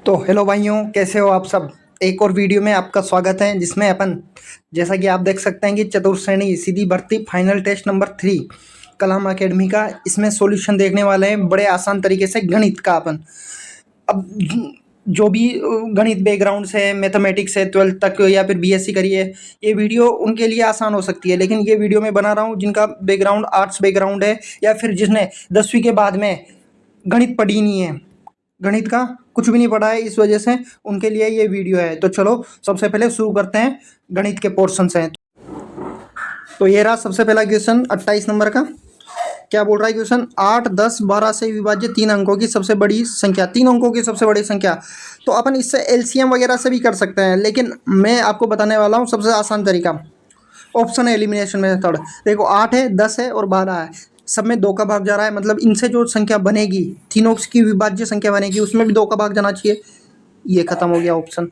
तो हेलो भाइयों, कैसे हो आप सब। एक और वीडियो में आपका स्वागत है, जिसमें अपन जैसा कि आप देख सकते हैं कि चतुर्श्रेणी सीधी भर्ती फाइनल टेस्ट नंबर 3 कलाम एकेडमी का इसमें सॉल्यूशन देखने वाले हैं बड़े आसान तरीके से गणित का। अपन अब जो भी गणित बैकग्राउंड से, मैथमेटिक्स है 12th तक या फिर बीएससी करी है, ये वीडियो उनके लिए आसान हो सकती है। लेकिन ये वीडियो मैं बना रहा हूँ जिनका बैकग्राउंड आर्ट्स बैकग्राउंड है, या फिर जिसने 10वीं के बाद में गणित पढ़ी नहीं है, गणित का कुछ भी नहीं पढ़ा है, इस वजह से उनके लिए ये वीडियो है। तो चलो सबसे पहले शुरू करते हैं गणित के पोर्शन से। तो ये रहा सबसे पहला क्वेश्चन 28 नंबर का। क्या बोल रहा है क्वेश्चन, 8, 10, 12 से विभाज्य 3 अंकों की सबसे बड़ी संख्या, 3 अंकों की सबसे बड़ी संख्या। तो अपन इससे एलसीएम वगैरह से भी कर सकते हैं, लेकिन मैं आपको बताने वाला हूँ सबसे आसान तरीका, ऑप्शन एलिमिनेशन मेथड। देखो 8 है, 10 है और 12 है, सब में 2 का भाग जा रहा है, मतलब इनसे जो संख्या बनेगी, तीनों की विभाज्य संख्या बनेगी, उसमें भी 2 का भाग जाना चाहिए। ये खत्म हो गया ऑप्शन,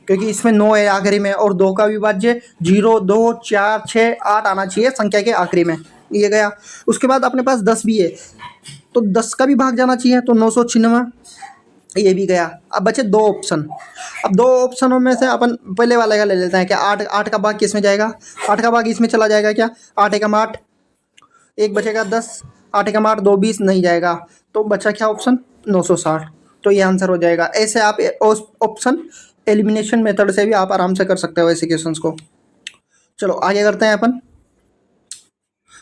क्योंकि इसमें 9 है आखिरी में, और 2 का विभाज्य 0, 2, 4, 6, 8 आना चाहिए संख्या के आखिरी में। ये गया। उसके बाद अपने पास 10 भी है, तो 10 का भी भाग जाना चाहिए, तो 996, ये भी गया। अब बचे 2 ऑप्शन। अब 2 ऑप्शनों में से अपन पहले वाले का ले लेते हैं। क्या 8 का भाग किस में जाएगा, 8 का भाग इसमें चला जाएगा क्या, 8 एकम 8, एक बचेगा 10, 8 एकम 8, 2 20 नहीं जाएगा, तो बचा क्या ऑप्शन 960। तो ये आंसर हो जाएगा। ऐसे आप ऑप्शन एलिमिनेशन मेथड से भी आप आराम से कर सकते हो ऐसे क्वेश्चंस को। चलो आगे करते हैं अपन।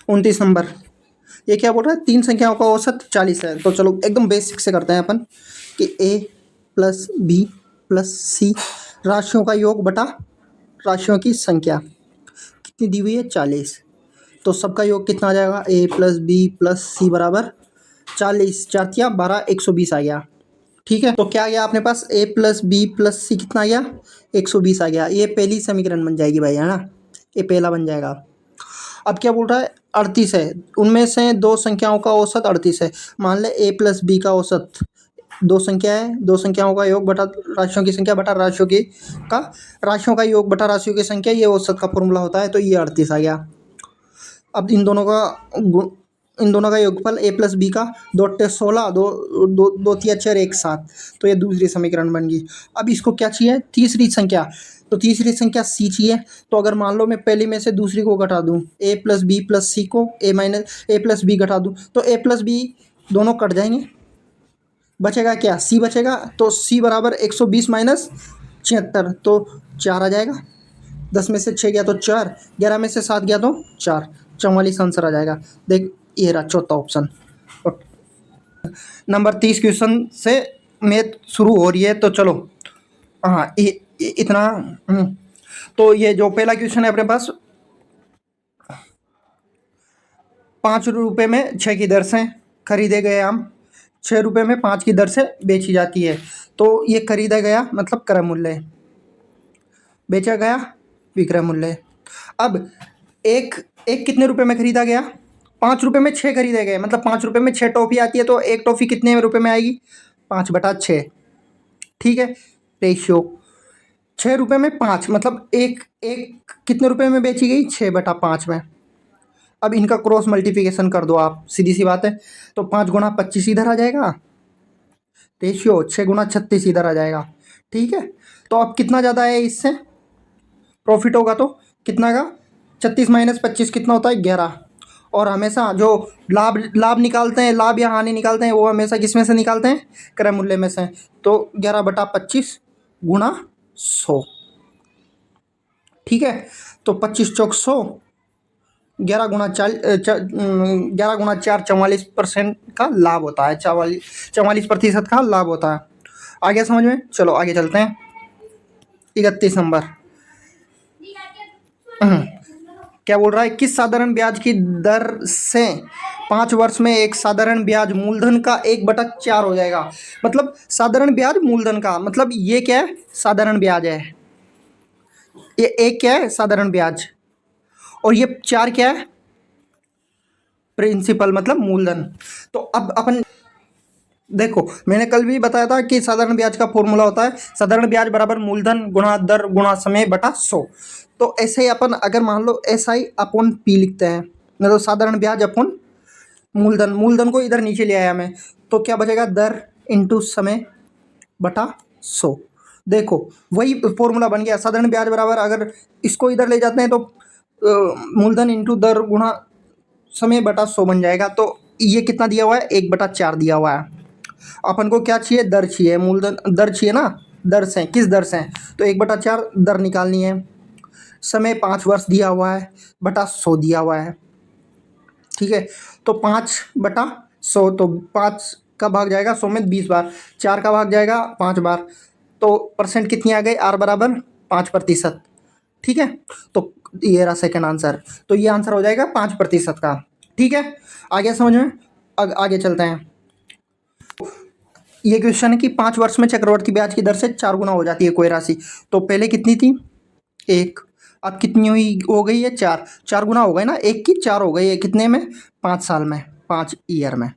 29 नंबर, ये क्या बोल रहा है, 3 संख्याओं का औसत 40 है। तो चलो एकदम बेसिक से करते हैं अपन कि a प्लस बी प्लस सी राशियों का योग बटा राशियों की संख्या कितनी दी हुई है, 40। तो सबका योग कितना आ जाएगा, a प्लस बी प्लस सी बराबर 40, 4×12 120 आ गया। ठीक है, तो क्या आ गया अपने पास, a प्लस बी प्लस सी कितना आ गया, 120 आ गया। ये पहली समीकरण बन जाएगी भाई, है ना, ये पहला बन जाएगा। अब क्या बोल रहा है, 38 है, उनमें से 2 संख्याओं का औसत 38 है। मान ले a प्लस बी का औसत 2 संख्या है, 2 संख्याओं का योग बटा राशियों की संख्या बटा राशियों का योग बटा राशियों की संख्या, ये औसत का फॉर्मूला होता है। तो ये 38 आ गया। अब इन दोनों का योगफल a प्लस बी का 2 8 16, 2 3 4 1 7, तो ये दूसरी समीकरण बन गई। अब इसको क्या चाहिए, तीसरी संख्या, तो तीसरी संख्या c चाहिए। तो अगर मान लो मैं पहली में से दूसरी को घटा दूं, a प्लस बी प्लस सी को a प्लस बी घटा दूं, तो a प्लस बी दोनों कट जाएंगे, बचेगा क्या, c बचेगा। तो c बराबर 120 माइनस 76, तो 4 आ जाएगा। 10 में से 6 गया तो 4, 11 में से 7 गया तो 4, 44 आंसर आ जाएगा। देख ये रहा चौथा ऑप्शन। नंबर 30 क्वेश्चन से मैथ शुरू हो रही है, तो चलो हाँ इतना। तो ये जो पहला क्वेश्चन है अपने पास, 5 रुपये में 6 की दर से खरीदे गए आम 6 रुपये में 5 की दर से बेची जाती है। तो ये खरीदा गया मतलब क्रय मूल्य, बेचा गया विक्रय मूल्य। अब एक एक कितने रुपए में खरीदा गया, 5 रुपये में 6 खरीदे गए, मतलब 5 रुपये में 6 टॉफ़ी आती है, तो एक टॉफ़ी कितने रुपए में आएगी, 5/6। ठीक है, रेशियो 6 रुपये में 5, मतलब एक एक कितने रुपए में बेची गई, 6/5 में। अब इनका क्रॉस मल्टीप्लिकेशन कर दो आप, सीधी सी बात है। तो 5×25 इधर आ जाएगा, रेशियो 6×36 इधर आ जाएगा। ठीक है, तो अब कितना ज़्यादा है इससे प्रॉफिट होगा, तो कितना का 36 माइनस 25 कितना होता है, 11। और हमेशा जो लाभ लाभ निकालते हैं, लाभ या हानि निकालते हैं, वो हमेशा किस में से निकालते हैं, क्रय मूल्य में से। तो 11/25 गुणा 100। ठीक है, तो 25 चौक 100, 11×4 44% का लाभ होता है, 44% का लाभ होता है। आगे समझ में, चलो आगे चलते हैं। 31 नंबर, क्या बोल रहा है, किस साधारण ब्याज की दर से 5 वर्ष में एक साधारण ब्याज मूलधन का 1/4 हो जाएगा। मतलब साधारण ब्याज मूलधन का, मतलब ये क्या है, साधारण ब्याज है, ये एक क्या है, साधारण ब्याज, और ये 4 क्या है, प्रिंसिपल मतलब मूलधन। तो अब अपन देखो, मैंने कल भी बताया था कि साधारण ब्याज का फॉर्मूला होता है साधारण ब्याज बराबर मूलधन गुणा दर गुणा समय बटा 100। तो ऐसे ही अपन अगर मान लो SI अपॉन P लिखते हैं, मतलब साधारण ब्याज अपॉन मूलधन, मूलधन को इधर नीचे ले आया मैं, तो क्या बचेगा, दर इंटू समय बटा 100। देखो वही फॉर्मूला बन गया, साधारण ब्याज बराबर, अगर इसको इधर ले जाते हैं तो मूलधन इंटू दर गुणा समय बटा 100 बन जाएगा। तो ये कितना दिया हुआ है, 1/4 दिया हुआ है। अपन को क्या चाहिए, दर चाहिए, मूलधन दर चाहिए ना, दर से किस दर से, तो 1/4 दर निकालनी है। समय 5 वर्ष दिया हुआ है, बटा 100 दिया हुआ है। ठीक है, तो 5/100, तो 5 का भाग जाएगा 100 में 20 बार, 4 का भाग जाएगा 5 बार, तो परसेंट कितनी आ गई, आर बराबर 5%। ठीक है, तो ये रहा सेकंड आंसर। तो ये आंसर हो जाएगा 5% का। ठीक है, आ गया समझ में। आगे चलते हैं। ये क्वेश्चन है कि 5 वर्ष में चक्रवर्ती ब्याज की दर से 4 गुना हो जाती है कोई राशि। तो पहले कितनी थी, 1, अब कितनी हुई, हो गई है 4, 4 गुना हो गए ना, 1 की 4 हो गई है, कितने में, 5 साल में, 5 ईयर में।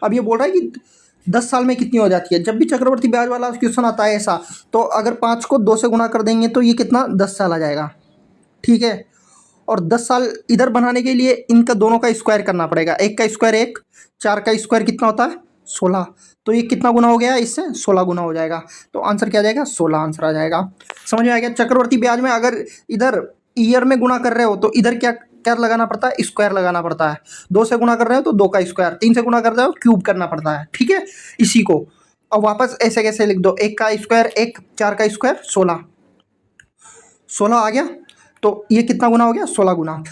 अब ये बोल रहा है कि 10 साल में कितनी हो जाती है। जब भी चक्रवर्ती ब्याज वाला क्वेश्चन आता है ऐसा, तो अगर 5 को 2 से गुना कर देंगे तो ये कितना, 10 साल आ जाएगा। ठीक है, और 10 साल इधर बनाने के लिए इनका दोनों का स्क्वायर करना पड़ेगा। 1 का स्क्वायर 1, 4 का स्क्वायर कितना होता है, 16। तो ये कितना गुना हो गया, इससे 16 गुना हो जाएगा। तो आंसर क्या आ जाएगा, 16 आंसर आ जाएगा। समझ में आ गया। चक्रवर्ती ब्याज में अगर इधर ईयर में गुना कर रहे हो तो इधर क्या क्या लगाना पड़ता है, स्क्वायर लगाना पड़ता है। 2 से गुना कर रहे हो तो 2 का स्क्वायर, 3 से गुना कर रहे हो क्यूब करना पड़ता है। ठीक है, इसी को अब वापस ऐसे कैसे लिख दो, 1 का स्क्वायर 1, 4 का स्क्वायर 16, 16 आ गया। तो ये कितना गुना हो गया, 16 गुना।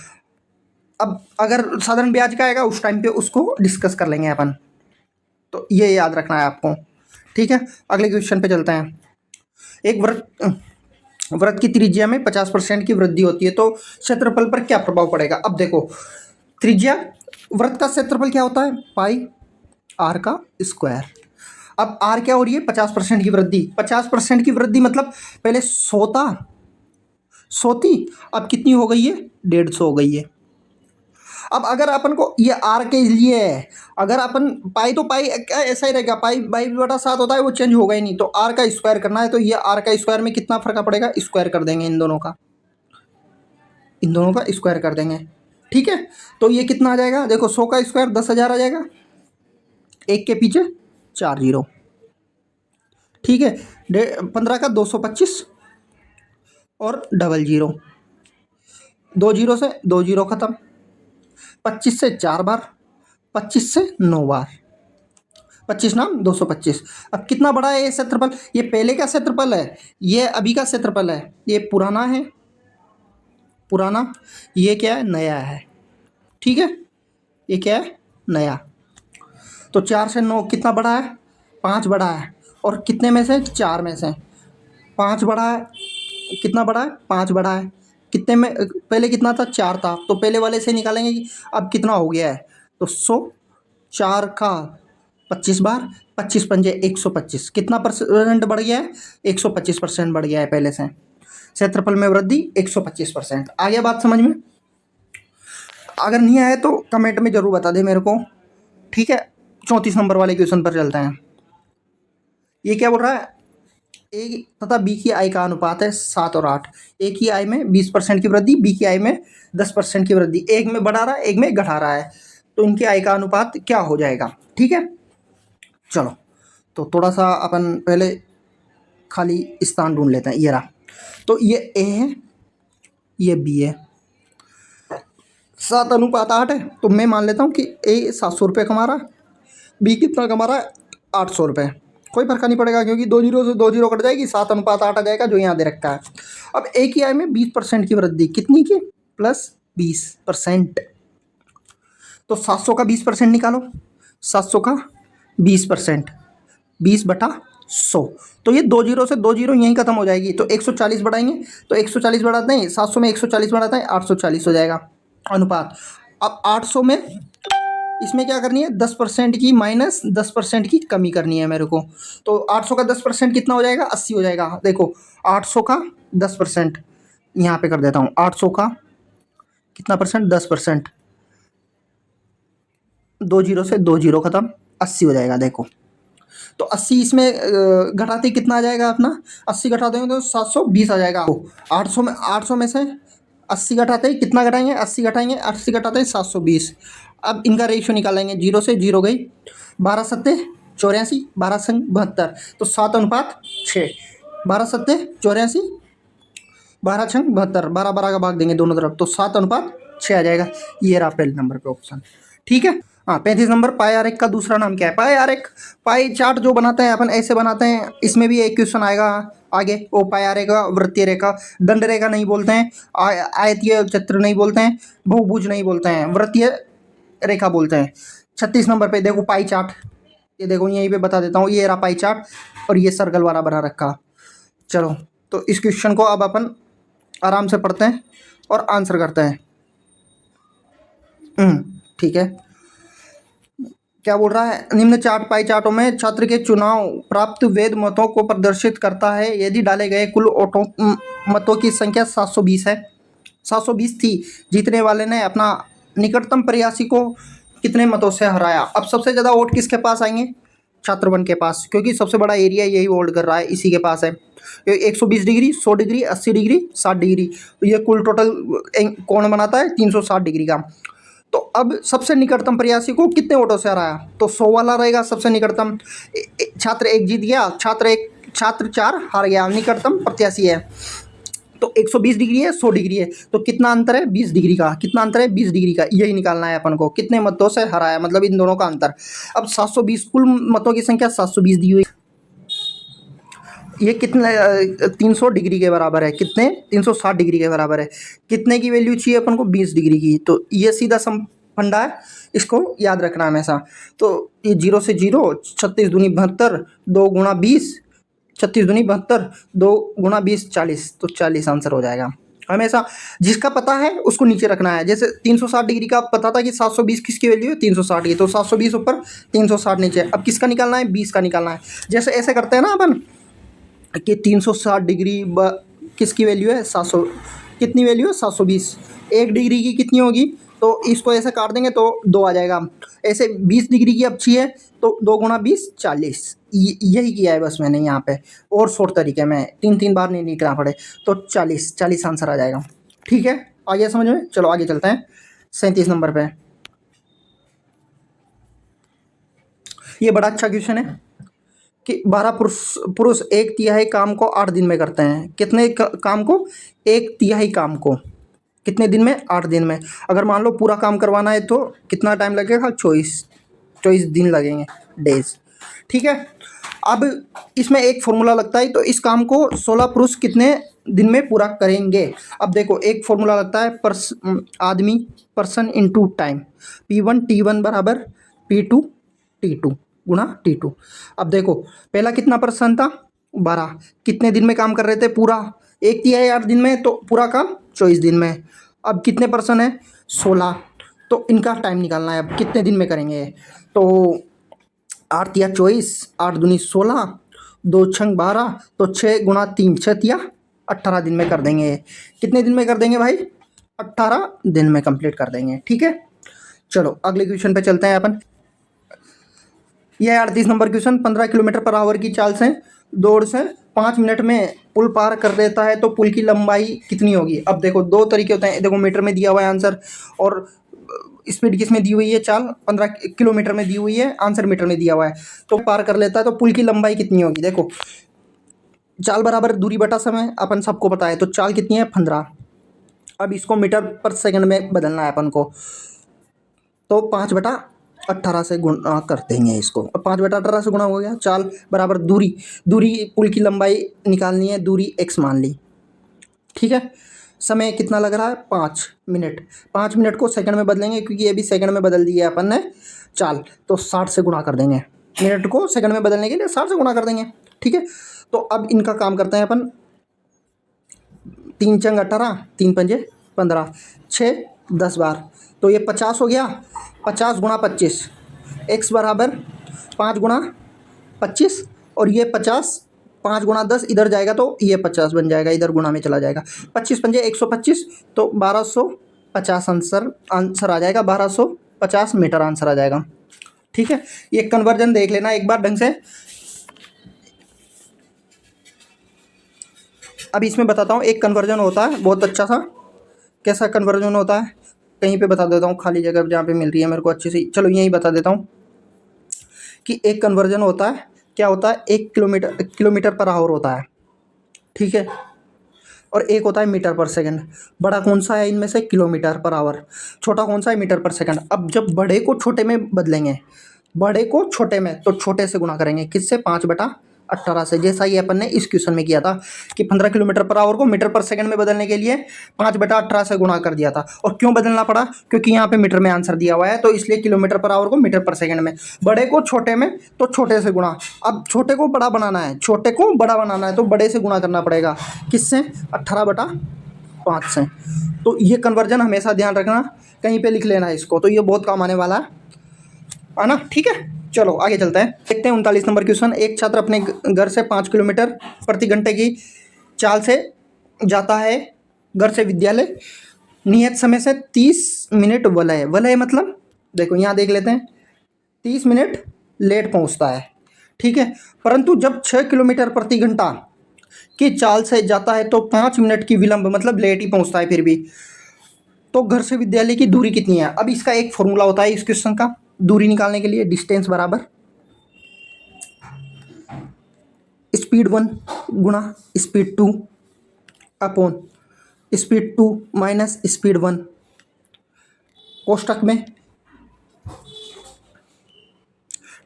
अब अगर साधारण ब्याज का आएगा उस टाइम पे उसको डिस्कस कर लेंगे अपन। तो ये याद रखना है आपको। ठीक है, अगले क्वेश्चन पे चलते हैं। एक वृत्त की त्रिज्या में 50% की वृद्धि होती है तो क्षेत्रफल पर क्या प्रभाव पड़ेगा। अब देखो, त्रिज्या, वृत्त का क्षेत्रफल क्या होता है, पाई आर का स्क्वायर। अब आर क्या हो रही है, 50% की वृद्धि। 50% की वृद्धि मतलब पहले 100 था, 100 थी, अब कितनी हो गई है, 150 हो गई है। अब अगर अपन को ये आर के लिए है, अगर अपन पाई, तो पाई ऐसा ही रहेगा, पाई बाई बटा 7 होता है, वो चेंज होगा ही नहीं। तो आर का स्क्वायर करना है, तो ये आर का स्क्वायर में कितना फर्क पड़ेगा, स्क्वायर कर देंगे इन दोनों का, इन दोनों का स्क्वायर कर देंगे। ठीक है, तो ये कितना आ जाएगा, देखो 100 का स्क्वायर 10,000 आ जाएगा, 1 के पीछे 4 जीरो। ठीक है, 15 का 225 और डबल जीरो, 2 जीरो से 2 जीरो खत्म, 25 से 4 बार, 25 से 9 बार, 25 नाम 225। अब कितना बड़ा है ये क्षेत्रफल, ये पहले का क्षेत्रफल है, ये अभी का क्षेत्रफल है, ये पुराना है, पुराना, ये क्या है, नया है। ठीक है, ये क्या है, नया। तो 4 से 9 कितना बड़ा है, 5 बड़ा है, और कितने में से, 4 में से 5 बड़ा है, कितना बड़ा है, 5 बड़ा है। कितने में, पहले कितना था, 4 था, तो पहले वाले से निकालेंगे कि अब कितना हो गया है, तो 100, 4 का 25 बार, 25 पंजे 125, कितना परसेंट बढ़ गया है, 125% बढ़ गया है पहले से। क्षेत्रफल में वृद्धि 125%। आ गया बात समझ में। अगर नहीं आया तो कमेंट में जरूर बता दे मेरे को। ठीक है, 34 नंबर वाले क्वेश्चन पर चलते हैं। ये क्या बोल रहा है, ए तथा बी की आय का अनुपात है 7 और 8। ए की आय में 20% की वृद्धि, बी की आय में 10% की वृद्धि, एक में बढ़ा रहा है एक में घटा रहा है, तो इनकी आय का अनुपात क्या हो जाएगा। ठीक है, चलो तो थोड़ा सा अपन पहले खाली स्थान ढूंढ लेते हैं। ये रहा, तो ये ए है, ये बी है, 7:8 है, तो मैं मान लेता हूँ कि ए 700 रुपये कमा रहा है, बी कितना कमा रहा है, 800 रुपये। कोई फर्क नहीं पड़ेगा क्योंकि 2 जीरो से 2 जीरो कट जाएगी, 7:8 आ जाएगा जो यहाँ दे रखा है। अब ए की आय में 20% की वृद्धि, कितनी की, +20%। तो 700 का 20% निकालो, 700 का 20%, 20/100। तो ये 2 जीरो से 2 जीरो यहीं खत्म हो जाएगी, तो 140 बढ़ाएंगे, तो 140 बढ़ाते हैं, 700 में 140 बढ़ाते हैं, 840 हो जाएगा अनुपात। अब 800 में इसमें क्या करनी है, 10% की माइनस 10% की कमी करनी है मेरे को। तो 800 का 10% कितना हो जाएगा, 80 हो जाएगा। देखो 800 का 10% यहाँ पे कर देता हूँ, 800 का कितना परसेंट, 10%, 2 जीरो से 2 जीरो खत्म, 80 हो जाएगा। देखो तो 80 इसमें घटाते कितना आ जाएगा अपना, 80 घटा देंगे तो 720 आ जाएगा। 800 में से 80 घटाते ही कितना घटाएंगे, 80 घटाएंगे, 80 घटाते ही 720। अब इनका रेशियो निकालेंगे, 0 से 0 गई, 12 सत्ते 84, 12 संग 72, तो 7:6। 12 7 84, 12 6 72, 12 12 का भाग देंगे दोनों तरफ तो 7:6 आ जाएगा। ये रहा पहले नंबर पे ऑप्शन। ठीक है। हाँ, 35 नंबर पाई आरेख का दूसरा नाम क्या है? पाई आरेख, पाई चार्ट जो बनाते हैं अपन ऐसे बनाते हैं। इसमें भी एक क्वेश्चन आएगा आगे। वो पाई आरेख, वृत्तीय रेखा, दंड रेखा नहीं बोलते हैं, आयतीय चित्र नहीं बोलते हैं, बहुभुज नहीं बोलते हैं, वृत्तीय रेखा बोलते हैं। 36 नंबर पे देखो पाई चार्ट, ये देखो यहीं पे बता देता हूँ। ये रहा पाई चार्ट और ये सर्कल वाला बना रखा। चलो, तो इस क्वेश्चन को अब अपन आराम से पढ़ते हैं और आंसर करते हैं। ठीक है। क्या बोल रहा है? निम्न चार्ट पाई चार्टों में छात्र के चुनाव प्राप्त वेद मतों को प्रदर्शित करता है। यदि डाले गए कुल ऑटो मतों की संख्या 720 है, 720 थी, जीतने वाले ने अपना निकटतम प्रयासी को कितने मतों से हराया? अब सबसे ज़्यादा वोट किसके पास आएंगे? छात्र वन के पास, क्योंकि सबसे बड़ा एरिया यही होल्ड कर रहा है, इसी के पास है। 120 डिग्री, 100 डिग्री, 80 डिग्री, 60 डिग्री, तो ये कुल टोटल कोण बनाता है 360 डिग्री का। तो अब सबसे निकटतम प्रयासी को कितने वोटों से हराया? तो 100 वाला रहेगा सबसे निकटतम। छात्र एक जीत गया, छात्र 4 हार गया, निकटतम प्रत्याशी है। तो 120 डिग्री है, 100 डिग्री है, तो कितना अंतर है? 20 डिग्री का। कितना अंतर है? 20 डिग्री का। यही निकालना है अपन को, कितने मतों से हराया, मतलब इन दोनों का अंतर। अब 720, कुल मतों की संख्या 720 दी हुई, ये कितने 300 डिग्री के बराबर है। कितने? 360 डिग्री के बराबर है। कितने की वैल्यू चाहिए अपन को? 20 डिग्री की। तो ये सीधा सम फंडा है, इसको याद रखना हमेशा। तो ये 0 से 0, 36 दूनी 72, 2 गुणा 20, 36 दूनी 72, 2 गुणा 20 40, तो 40 आंसर हो जाएगा। हमेशा जिसका पता है उसको नीचे रखना है। जैसे 360 डिग्री का पता था कि 720 किसकी वैल्यू है? 360 की, तो 720 ऊपर, 360 नीचे। अब किसका निकालना है? 20 का निकालना है। जैसे ऐसे करते हैं ना अपन कि 360 डिग्री किसकी वैल्यू है? 700, कितनी वैल्यू है? 720। 1 डिग्री की कितनी होगी? तो इसको ऐसे काट देंगे तो 2 आ जाएगा। ऐसे 20 डिग्री की अब चाहिए तो 2 गुणा 20 40। यही किया है बस मैंने यहाँ पे, और शॉर्ट तरीके में 3 बार नहीं निकलना पड़े। तो 40 आंसर आ जाएगा। ठीक है, आ गया समझ में? चलो आगे चलते हैं 37 नंबर पे। ये बड़ा अच्छा क्वेश्चन है कि 12 पुरुष 1/3 काम को 8 दिन में करते हैं। कितने काम को? 1/3 काम को कितने दिन में? 8 दिन में। अगर मान लो पूरा काम करवाना है तो कितना टाइम लगेगा? 24 दिन लगेंगे, डेज। ठीक है। अब इसमें एक फॉर्मूला लगता है, तो इस काम को 16 पुरुष कितने दिन में पूरा करेंगे? अब देखो, एक फॉर्मूला लगता है आदमी, person into time. P1 T1 बराबर P2 T2 गुणा T2। अब देखो, पहला कितना पर्सन था? 12। कितने दिन में काम कर रहे थे? पूरा 1/3 8 दिन में, तो पूरा काम 24 दिन में। अब कितने पर्सन है? 16। तो इनका टाइम निकालना है, अब कितने दिन में करेंगे? तो 8 तिया 24, 8 दूनी 16, 2 छंग 12, तो 6 गुणा 3 6 तिया 18 दिन में कर देंगे। कितने दिन में कर देंगे भाई? 18 दिन में कंप्लीट कर देंगे। ठीक है। चलो अगले क्वेश्चन पे चलते हैं अपन। यह 38 number question. 15 kilometre per hour की चाल से दौड़ से 5 मिनट में पुल पार कर देता है तो पुल की लंबाई कितनी होगी? अब देखो, दो तरीके होते हैं। देखो, मीटर में दिया हुआ है आंसर, और स्पीड किस में दी हुई है? चाल 15 किलोमीटर में दी हुई है, आंसर मीटर में दिया हुआ है। तो पार कर लेता है तो पुल की लंबाई कितनी होगी? देखो, चाल बराबर दूरी बटा समय, अपन सबको पता है। तो चाल कितनी है? 15। अब इसको मीटर पर सेकंड में बदलना है अपन को, तो 5/18 से गुणा कर देंगे इसको। अब 5/18 से गुणा हो गया। चाल बराबर दूरी, पुल की लंबाई निकालनी है, दूरी x मान ली। ठीक है। समय कितना लग रहा है? 5 मिनट। 5 मिनट को सेकंड में बदलेंगे, क्योंकि ये भी सेकंड में बदल दिया अपन ने चाल, तो 60 से गुणा कर देंगे। मिनट को सेकंड में बदलने के लिए 60 से गुणा कर देंगे। ठीक है। तो अब इनका काम करते हैं अपन। 3 चंग 18, 3 पंजे 15, 6 10 बार, तो ये 50 हो गया। 50 गुणा 25, x बराबर 5 गुणा 25, और ये 50, 5 गुणा 10 इधर जाएगा तो ये 50 बन जाएगा, इधर गुणा में चला जाएगा। 25 पंजे 125, तो 1250 आंसर आ जाएगा। 1250 मीटर आंसर आ जाएगा। ठीक है। ये कन्वर्जन देख लेना एक बार ढंग से। अब इसमें बताता हूँ, एक कन्वर्जन होता है बहुत अच्छा सा। कैसा कन्वर्जन होता है? कहीं पे बता देता हूँ, खाली जगह जहाँ पे मिल रही है मेरे को अच्छे से। चलो यहीं बता देता हूँ कि एक कन्वर्जन होता है, क्या होता है, 1 किलोमीटर पर आवर होता है, ठीक है, और एक होता है मीटर पर सेकंड। बड़ा कौन सा है इनमें से, किलोमीटर पर आवर। छोटा कौन सा है, मीटर पर सेकंड। अब जब बड़े को छोटे में बदलेंगे, बड़े को छोटे में, तो छोटे से गुणा करेंगे, किससे, 5/18 से। जैसा ही अपन ने इस क्वेश्चन में किया था कि 15 किलोमीटर पर आवर को मीटर पर सेकंड में बदलने के लिए 5/18 से गुणा कर दिया था। और क्यों बदलना पड़ा, क्योंकि यहाँ पे मीटर में आंसर दिया हुआ है, तो इसलिए किलोमीटर पर आवर को मीटर पर सेकंड में, बड़े को छोटे में तो छोटे से गुणा। अब छोटे को बड़ा बनाना है, छोटे को बड़ा बनाना है, तो बड़े से गुणा करना पड़ेगा, किससे, 18/5 से। तो ये कन्वर्जन हमेशा ध्यान रखना, कहीं पे लिख लेना इसको, तो ये बहुत काम आने वाला है ना, ठीक है। चलो आगे चलते हैं, देखते हैं 39 नंबर क्वेश्चन। एक छात्र अपने घर से 5 किलोमीटर प्रति घंटे की चाल से जाता है घर से विद्यालय, नियत समय से 30 मिनट वलय। वलय मतलब देखो यहाँ देख लेते हैं, 30 मिनट लेट पहुँचता है, ठीक है। परंतु जब 6 किलोमीटर प्रति घंटा की चाल से जाता है तो 5 मिनट की विलंब, मतलब लेट ही पहुँचता है फिर भी, तो घर से विद्यालय की दूरी कितनी है। अब इसका एक फॉर्मूला होता है इस क्वेश्चन का, दूरी निकालने के लिए, डिस्टेंस बराबर स्पीड 1 गुणा speed 2 upon speed 2 minus speed 1, कोष्टक में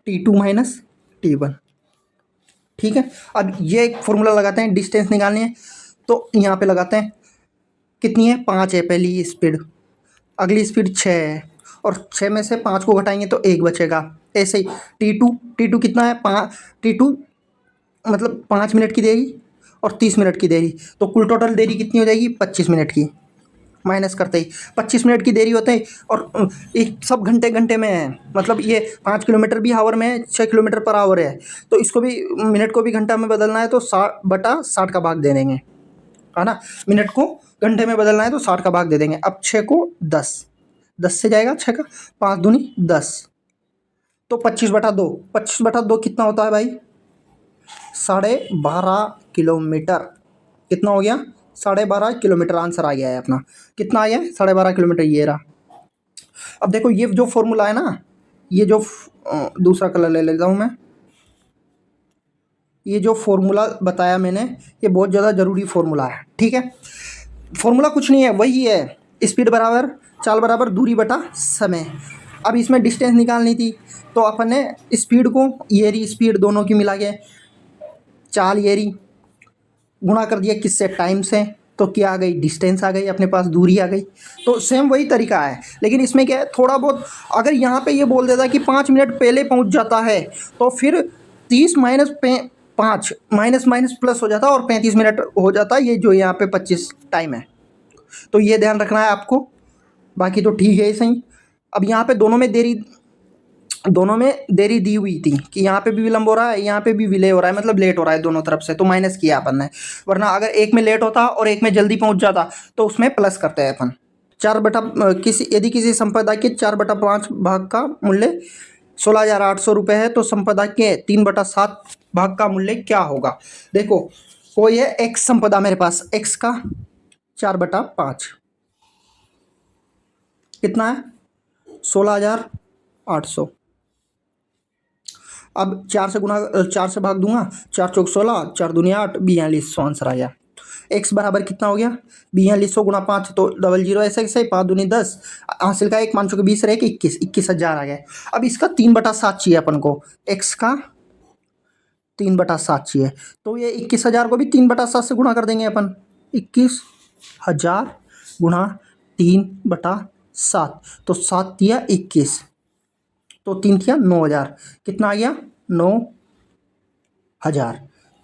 T2 माइनस T1, ठीक है। अब ये एक फॉर्मूला लगाते हैं, डिस्टेंस निकालनी है, तो यहाँ पे लगाते हैं, कितनी है, 5 है पहली स्पीड, अगली स्पीड 6 है, और 6 में से 5 को घटाएंगे तो 1 बचेगा। ऐसे ही T2 कितना है, T2 मतलब 5 मिनट की देरी और 30 मिनट की देरी, तो कुल टोटल देरी कितनी हो जाएगी, 25 मिनट की। माइनस करते ही 25 मिनट की देरी होते ही, और एक सब घंटे घंटे में है, मतलब ये 5 किलोमीटर भी आवर में है, 6 किलोमीटर पर आवर है, तो इसको भी मिनट को भी घंटा में बदलना है, तो 60/60 का भाग दे देंगे, है ना। मिनट को घंटे में बदलना है तो 60 का भाग दे देंगे। अब 6 को 10 से जाएगा 6 का, 5 दूनी 10, तो 25/2, 25/2 कितना होता है भाई, 12.5 किलोमीटर। कितना हो गया, 12.5 किलोमीटर आंसर आ गया है अपना। कितना आ गया है, 12.5 किलोमीटर, ये रहा। अब देखो ये जो फॉर्मूला है ना, ये जो दूसरा कलर ले लेता हूँ मैं, ये जो फॉर्मूला बताया मैंने, ये बहुत ज़्यादा ज़रूरी फॉर्मूला है, ठीक है। फॉर्मूला कुछ नहीं है, वही है, स्पीड बराबर चाल बराबर दूरी बटा समय। अब इसमें डिस्टेंस निकालनी थी, तो अपन ने स्पीड को, ये रही स्पीड, दोनों की मिला के चाल ये रही, गुणा कर दिया किससे, टाइम से, तो क्या आ गई, डिस्टेंस आ गई अपने पास, दूरी आ गई। तो सेम वही तरीका है, लेकिन इसमें क्या है, थोड़ा बहुत अगर यहाँ पे ये बोल देता कि 5 मिनट पहले पहुँच जाता है, तो फिर 30 माइनस 5 माइनस माइनस प्लस हो जाता और 35 मिनट हो जाता, ये जो यहाँ पे 25 टाइम है, तो ये ध्यान रखना है आपको। बाकी तो ठीक है सही। अब यहाँ पे दोनों में देरी दी हुई थी कि यहाँ पे भी विलंब हो रहा है, यहाँ पे भी विलय हो रहा है, मतलब लेट हो रहा है दोनों तरफ से, तो माइनस किया अपन ने। वरना अगर एक में लेट होता और एक में जल्दी पहुँच जाता तो उसमें प्लस करते हैं अपन। यदि किसी संपदा के 4/5 भाग का मूल्य 16,800 रुपये है, तो संपदा के 3/7 भाग का मूल्य क्या होगा। देखो कोई है एक्स संपदा मेरे पास, एक्स का 4/5 कितना है, 16,800। अब 4 से भाग दूंगा, 4 चौक 16, 4 दूनी 8, 4200 आंसर आ गया। एक्स बराबर कितना हो गया, 4200 गुणा 5 तो 00, ऐसे ऐसे 5 दूनी 10, हासिल का 1 5 के 20 रहे कि 21,000 आ गया। अब इसका 3/7 चाहिए अपन को, एक्स का 3/7 चाहिए, तो ये 21,000 को भी 3/7 से गुणा कर देंगे अपन, 21,000 गुणा 3/7, तो 7 दिया 21, तो 3 दिया 9,000, कितना आ गया 9,000,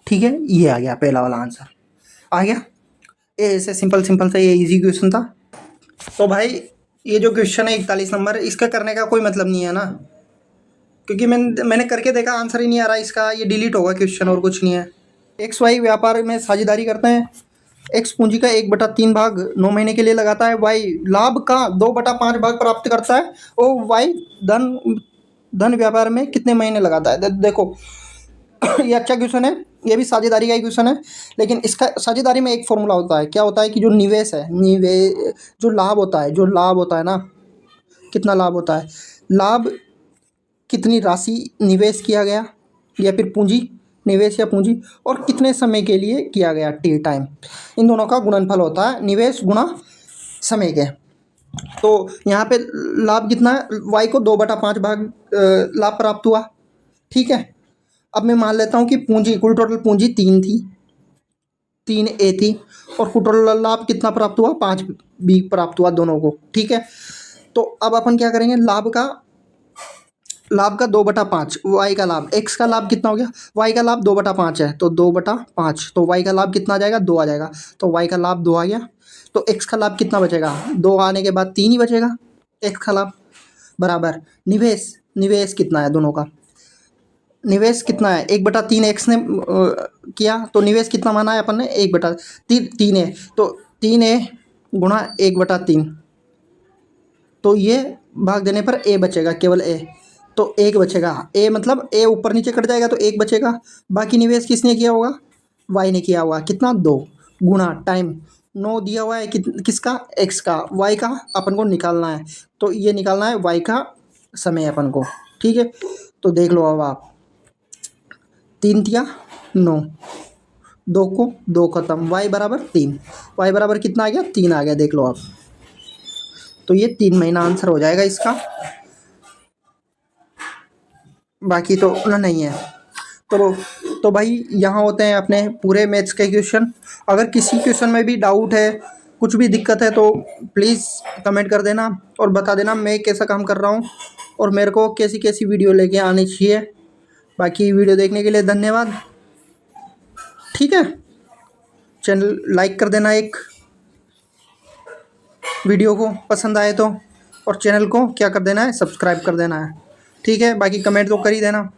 ठीक है। ये आ गया पहला वाला आंसर आ गया। ये ऐसे सिंपल सा ये इजी क्वेश्चन था। तो भाई ये जो क्वेश्चन है 41 नंबर, इसका करने का कोई मतलब नहीं है ना, क्योंकि मैंने करके देखा आंसर ही नहीं आ रहा इसका, ये डिलीट होगा क्वेश्चन और कुछ नहीं है। एक्स वाई व्यापार में साझेदारी करते हैं, एक्स पूंजी का 1/3 भाग 9 महीने के लिए लगाता है, वाई लाभ का 2/5 भाग प्राप्त करता है, और वाई धन व्यापार में कितने महीने लगाता है। देखो ये अच्छा क्वेश्चन है, ये भी साझेदारी का ही क्वेश्चन है, लेकिन इसका साझेदारी में एक फॉर्मूला होता है, क्या होता है कि जो निवेश है, जो लाभ होता है ना, कितना लाभ होता है, लाभ कितनी राशि निवेश किया गया या फिर पूंजी, निवेश या पूंजी, और कितने समय के लिए किया गया, टी टाइम। इन दोनों का गुणनफल होता है निवेश गुणा समय के। तो यहाँ पे लाभ कितना है, वाई को 2/5 भाग लाभ प्राप्त हुआ। ठीक है, अब मैं मान लेता हूँ कि पूंजी, कुल टोटल पूंजी 3 थी, 3A थी, और कुल टोटल लाभ कितना प्राप्त हुआ, 5B प्राप्त हुआ दोनों को। ठीक है, तो अब अपन क्या करेंगे, लाभ का 2/5, वाई का लाभ, एक्स का लाभ कितना हो गया, वाई का लाभ 2/5 है, तो 2/5, तो वाई का लाभ कितना आ जाएगा, 2 आ जाएगा, तो वाई का लाभ 2 आ गया। तो एक्स का लाभ कितना बचेगा, 2 आने के बाद 3 ही बचेगा एक्स का लाभ, बराबर निवेश, निवेश कितना है दोनों का, निवेश कितना है, 1/3 एक्स ने किया, तो निवेश कितना माना है अपन ने, 1/3 है, तो 3A गुणा 1/3, तो ये भाग देने पर ए बचेगा, केवल ए, तो 1 बचेगा, ए मतलब ए ऊपर नीचे कट जाएगा तो 1 बचेगा। बाकी निवेश किसने किया होगा, वाई ने किया होगा, कितना, 2 गुणा टाइम, 9 दिया हुआ है किसका, एक्स का, वाई का अपन को निकालना है, तो ये निकालना है वाई का समय अपन को। ठीक है, तो देख लो अब आप, 3 दिया 9, 2 को 2 खत्म, वाई बराबर 3, वाई बराबर कितना आ गया, 3 आ गया, देख लो आप। तो ये 3 महीना आंसर हो जाएगा इसका, बाकी तो नहीं है। तो भाई यहाँ होते हैं अपने पूरे मैथ्स के क्वेश्चन। अगर किसी क्वेश्चन में भी डाउट है, कुछ भी दिक्कत है, तो प्लीज़ कमेंट कर देना और बता देना मैं कैसा काम कर रहा हूँ और मेरे को कैसी कैसी वीडियो लेके आनी चाहिए। बाकी वीडियो देखने के लिए धन्यवाद। ठीक है, चैनल लाइक कर देना, एक वीडियो को पसंद आए तो, और चैनल को क्या कर देना है, सब्सक्राइब कर देना है। ठीक है, बाकी कमेंट तो कर ही देना।